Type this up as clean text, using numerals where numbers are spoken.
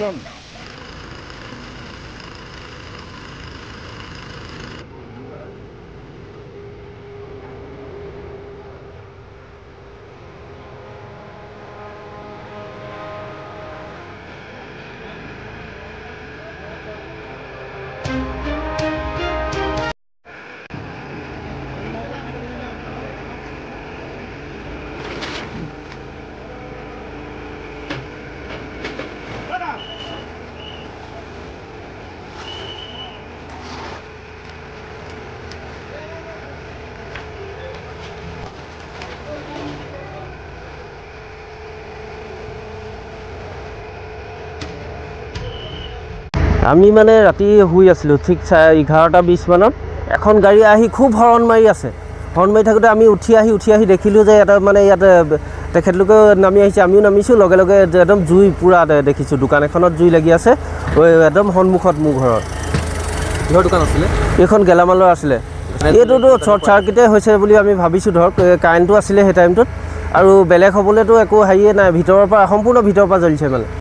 কাৰণ আমি মানে ৰাতি শুই আছিলোঁ ঠিক 11:20 মানত এখন গাড়ী আহি খুব হৰ্ণ মাৰি আছে। হৰ্ণ মাৰি থাকোঁতে আমি উঠি আহি দেখিলোঁ যে এটা মানে ইয়াতে তেখেতলোকে নামি আহিছে, আমিও নামিছোঁ। লগে লগে একদম জুই পূৰা দেখিছোঁ, দোকান এখনত জুই লাগি আছে একদম সন্মুখত মোৰ ঘৰৰ। কিহৰ দোকান আছিলে? এইখন গেলামালৰ আছিলে। এইটোতো শ্বৰ্ট চাৰ্কিটে হৈছে বুলি আমি ভাবিছোঁ। ধৰক কাৰেণ্টটো আছিলে সেই টাইমটোত, আৰু বেলেগ হ'বলৈতো একো হেৰিয়ে নাই, সম্পূৰ্ণ ভিতৰৰ পৰা জ্বলিছে মানে।